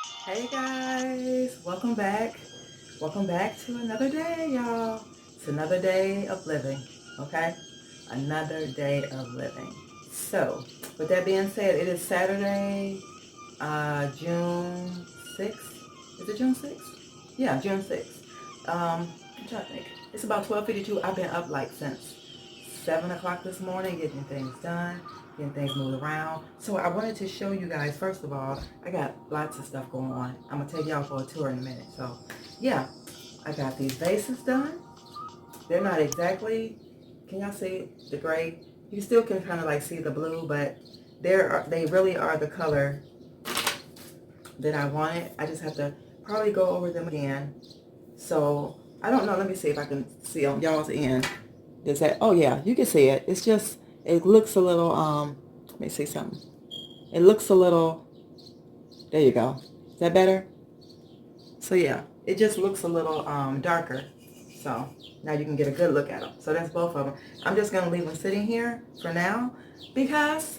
Hey guys, welcome back. Welcome back to another day, y'all. It's another day of living, okay? Another day of living. So, with that being said, it is Saturday, June 6th. Is it June 6th? Yeah, June 6th. I'm trying to think. It's about 12:52. I've been up like since 7 o'clock this morning, getting things done, getting things moved around. So I wanted to show you guys, first of all, I got lots of stuff going on. I'm going to take y'all for a tour in a minute. So, yeah, I got these vases done. They're not exactly, can y'all see the gray? You still can kind of like see the blue, but they really are the color that I wanted. I just have to probably go over them again. So I don't know. Let me see if I can see on y'all's end. Does that? Oh yeah, you can see it. It's just it looks a little. Let me see something. It looks a little. There you go. Is that better? So yeah, it just looks a little darker. So now you can get a good look at them. So that's both of them. I'm just gonna leave them sitting here for now because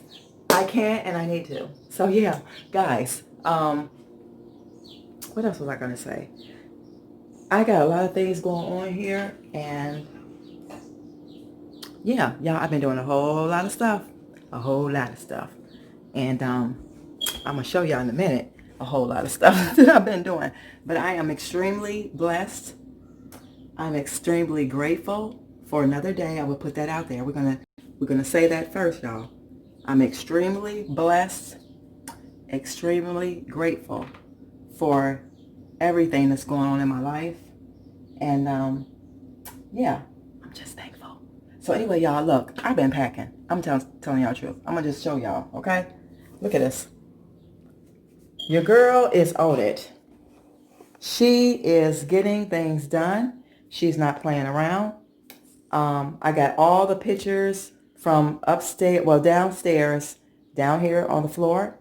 I can and I need to. So yeah, guys. What else was I gonna say? I got a lot of things going on here, and yeah, y'all, I've been doing a whole lot of stuff. A whole lot of stuff. And I'm going to show y'all in a minute a whole lot of stuff that I've been doing. But I am extremely blessed. I'm extremely grateful for another day. I will put that out there. We're gonna say that first, y'all. I'm extremely blessed, extremely grateful for everything that's going on in my life. And yeah, I'm just thankful. So anyway, y'all, look, I've been packing. I'm telling y'all the truth. I'm going to just show y'all, okay? Look at this. Your girl is on it. She is getting things done. She's not playing around. I got all the pictures from upstairs, well, downstairs, down here on the floor.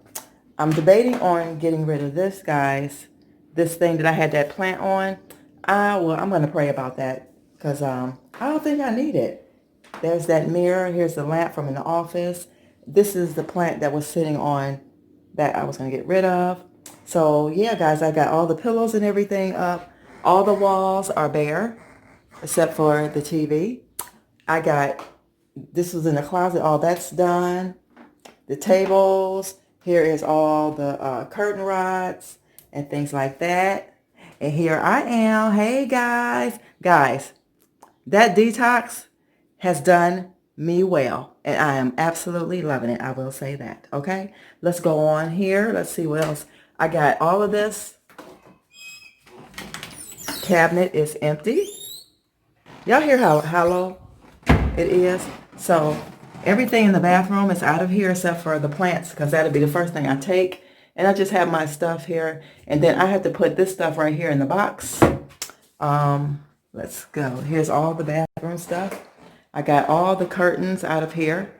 I'm debating on getting rid of this, guys. This thing that I had that plant on. I'm going to pray about that because I don't think I need it. There's that mirror. Here's the lamp from in the office. This is the plant that was sitting on that I was going to get rid of. So yeah, guys, I got all the pillows and everything up. All the walls are bare except for the TV. This was in the closet. All that's done. The tables. Here is all the curtain rods and things like that. And here I am. Hey, guys. Guys, that detox has done me well, and I am absolutely loving it. I will say that. Okay, let's go on here. Let's see what else. I got all of this. Cabinet is empty. Y'all hear how hollow it is? So everything in the bathroom is out of here except for the plants, because that'll be the first thing I take. And I just have my stuff here, and then I have to put this stuff right here in the box. Let's go. Here's all the bathroom stuff. I got all the curtains out of here.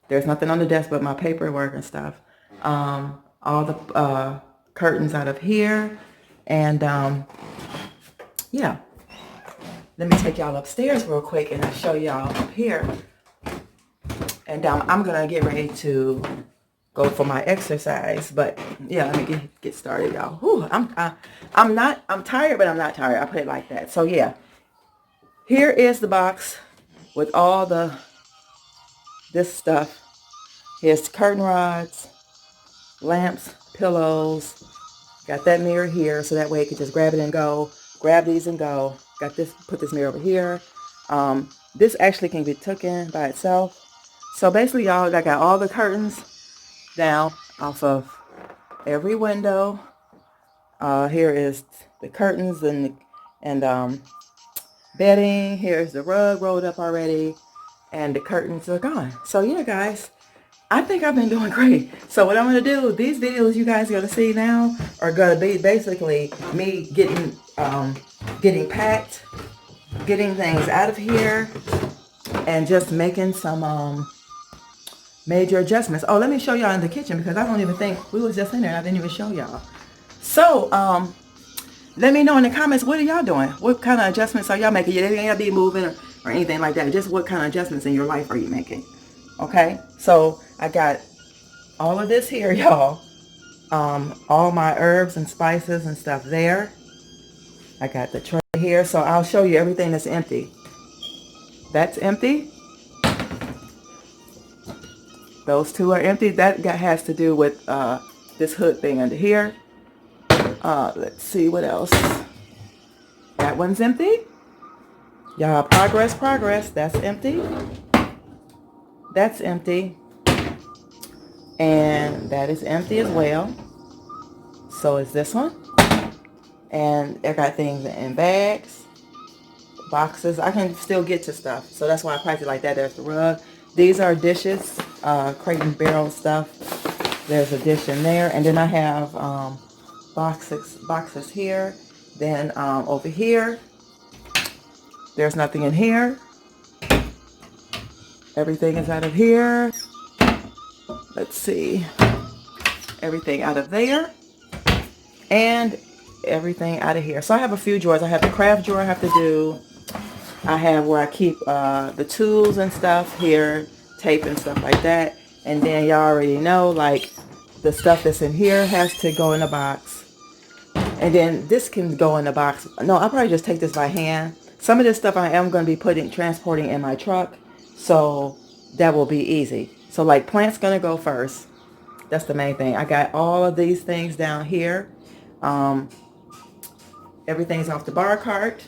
There's nothing on the desk but my paperwork and stuff. All the curtains out of here. And yeah, let me take y'all upstairs real quick and I'll show y'all up here. And I'm going to get ready to go for my exercise. But yeah, let me get started, y'all. Whew, I'm tired, but I'm not tired. I put it like that. So yeah, here is the box with all this stuff. Here's curtain rods, lamps, pillows. Got that mirror here so that way you can just grab it and go. Grab these and go. Got this, put this mirror over here. This actually can be taken by itself. So basically, y'all, I got all the curtains down off of every window. Here is the curtains and bedding. Here's the rug rolled up already. And the curtains are gone. So yeah, guys, I think I've been doing great. So what I'm going to do, these videos you guys are going to see now are going to be basically me getting packed, getting things out of here, and just making some major adjustments. Oh, let me show y'all in the kitchen because I don't even think we was just in there and I didn't even show y'all. So let me know in the comments, what are y'all doing? What kind of adjustments are y'all making? You ain't gotta be moving or anything like that. Just what kind of adjustments in your life are you making? Okay, so I got all of this here, y'all. all my herbs and spices and stuff there. I got the tray here, so I'll show you everything that's empty. That's empty. Those two are empty. That has to do with this hood thing under here. Let's see what else. That one's empty. Y'all, progress. That's empty. That's empty. And that is empty as well. So is this one. And I got things in bags, boxes. I can still get to stuff. So that's why I packed it like that. There's the rug. These are dishes, crate and barrel stuff. There's a dish in there. And then I have boxes here. Then over here, there's nothing in here. Everything is out of here. Let's see. Everything out of there. And everything out of here. So I have a few drawers. I have the craft drawer I have to do. I have where I keep the tools and stuff here, tape and stuff like that. And then y'all already know, like, the stuff that's in here has to go in a box. And then this can go in a box. No, I'll probably just take this by hand. Some of this stuff I am going to be transporting in my truck. So that will be easy. So like plant's going to go first. That's the main thing. I got all of these things down here. Everything's off the bar cart.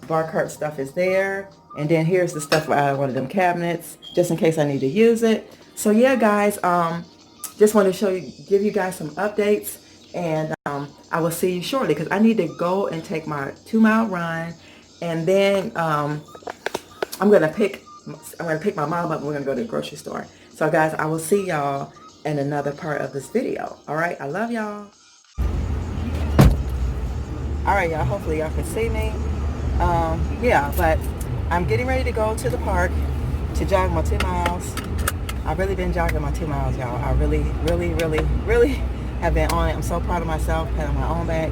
Bar cart stuff is there. And then here's the stuff out of one of them cabinets, just in case I need to use it. So yeah, guys, just want to give you guys some updates. And I will see you shortly because I need to go and take my 2-mile run. And then I'm gonna pick my mom up and we're gonna go to the grocery store. So guys, I will see y'all in another part of this video. All right, I love y'all. All right, y'all, hopefully y'all can see me. Yeah, but I'm getting ready to go to the park to jog my 2 miles. I've really been jogging my 2 miles, y'all. I really have been on it. I'm so proud of myself, pat on my own back.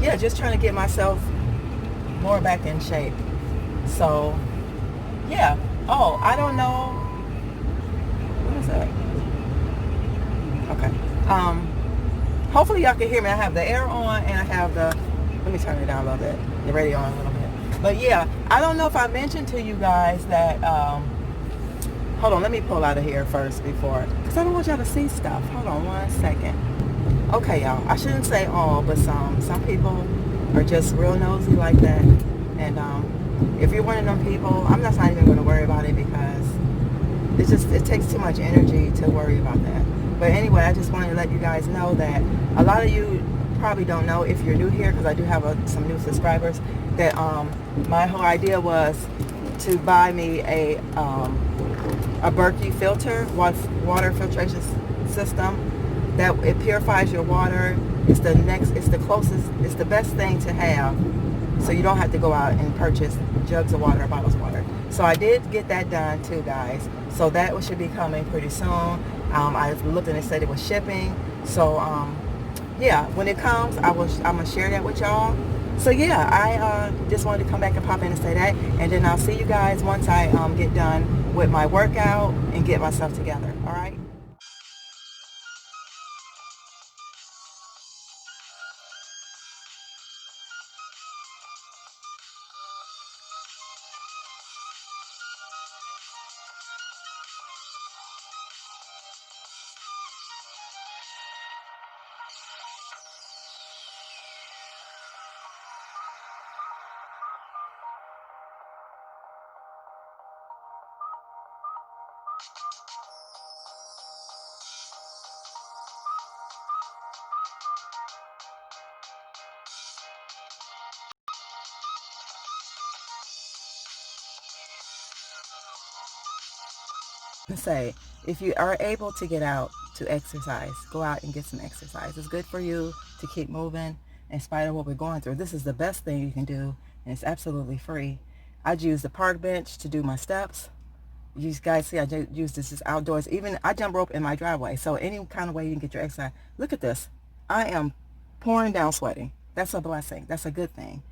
Yeah, just trying to get myself more back in shape. So yeah. Oh, I don't know. What is that? Okay. Hopefully y'all can hear me. I have the air on and I have let me turn it down a little bit. The radio on a little bit. But yeah, I don't know if I mentioned to you guys that hold on, let me pull out of here first because I don't want y'all to see stuff. Hold on 1 second. Okay, y'all. I shouldn't say all, but some people are just real nosy like that. And if you're one of them people, I'm not even going to worry about it because it takes too much energy to worry about that. But anyway, I just wanted to let you guys know that a lot of you probably don't know if you're new here, because I do have some new subscribers, that my whole idea was to buy me a Berkey filter, water filtration system, that it purifies your water. It's the closest, it's the best thing to have, so you don't have to go out and purchase jugs of water or bottles of water. So I did get that done too, guys. So that should be coming pretty soon. I looked and it said it was shipping. So yeah, when it comes, I'm gonna share that with y'all. So yeah, I just wanted to come back and pop in and say that, and then I'll see you guys once I get done with my workout and get myself together. All right. Say, if you are able to get out to exercise, go out and get some exercise. It's good for you to keep moving in spite of what we're going through. This is the best thing you can do, and it's absolutely free. I'd use the park bench to do my steps. You guys see, I use this as outdoors. Even I jump rope in my driveway. So any kind of way you can get your exercise. Look at this. I am pouring down sweating. That's a blessing. That's a good thing.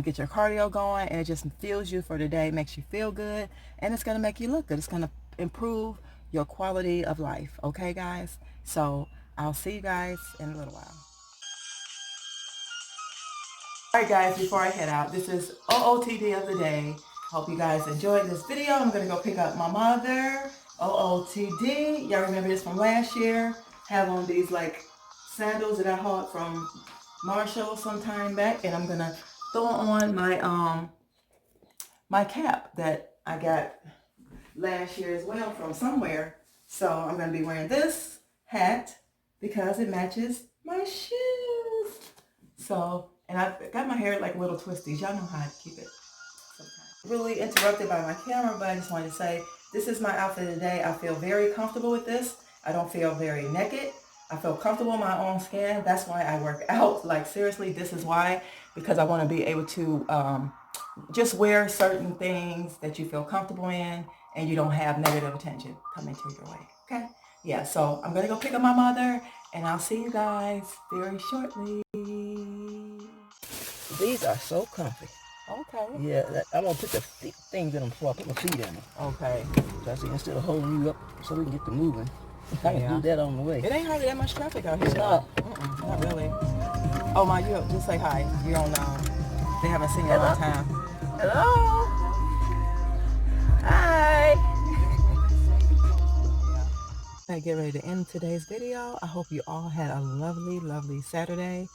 Get your cardio going, and it just fuels you for the day, makes you feel good, and it's going to make you look good. It's going to improve your quality of life. Okay, guys? So I'll see you guys in a little while. Alright guys, before I head out, this is OOTD of the day. Hope you guys enjoyed this video. I'm going to go pick up my mother. OOTD. Y'all remember this from last year? Have on these like sandals that I bought from Marshall some time back. And I'm going to throw on my cap that I got last year as well from somewhere. So I'm going to be wearing this hat because it matches my shoes. So, and I've got my hair like little twisties. Y'all know how to keep it sometimes. Really interrupted by my camera, but I just wanted to say this is my outfit today. I feel very comfortable with this. I don't feel very naked. I feel comfortable in my own skin. That's why I work out. Like seriously, this is why. Because I want to be able to just wear certain things that you feel comfortable in and you don't have negative attention coming to your way. Okay? Yeah, so I'm going to go pick up my mother and I'll see you guys very shortly. These are so comfy. Okay. Yeah, I'm going to put the things in them before I put my feet in them. Okay. So I see, instead of holding you up so we can get to moving, I can do that on the way. It ain't hardly that much traffic out here. It's not. Not really. Oh my, you just say hi. You're on, they haven't seen you in a long time. Hello? Hi. I get ready to end today's video. I hope you all had a lovely, lovely Saturday.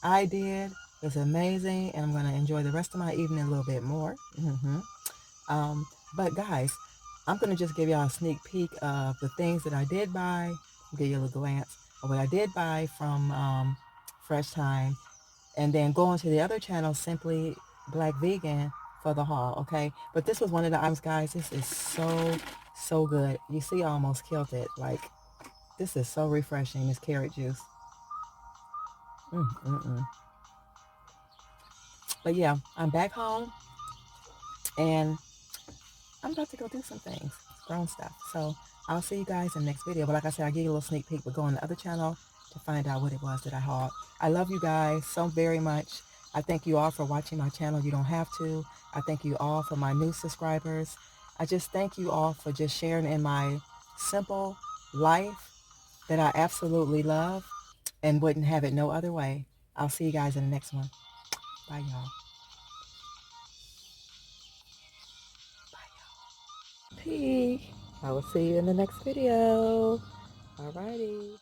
I did. It was amazing, and I'm going to enjoy the rest of my evening a little bit more. But guys, I'm going to just give y'all a sneak peek of the things that I did buy. Give you a little glance of what I did buy from Fresh Time, and then go on to the other channel, Simply Black Vegan, for the haul, okay? But this was one of the items, guys. This is so good. You see, I almost killed it. Like, this is so refreshing, this carrot juice. But yeah, I'm back home, and I'm about to go do some things, grown stuff. So I'll see you guys in the next video. But like I said, I'll give you a little sneak peek, but go on the other channel to find out what it was that I hauled. I love you guys so very much. I thank you all for watching my channel. You don't have to. I thank you all for my new subscribers. I just thank you all for just sharing in my simple life that I absolutely love and wouldn't have it no other way. I'll see you guys in the next one. Bye, y'all. Bye, y'all. Peace. I will see you in the next video. Alrighty.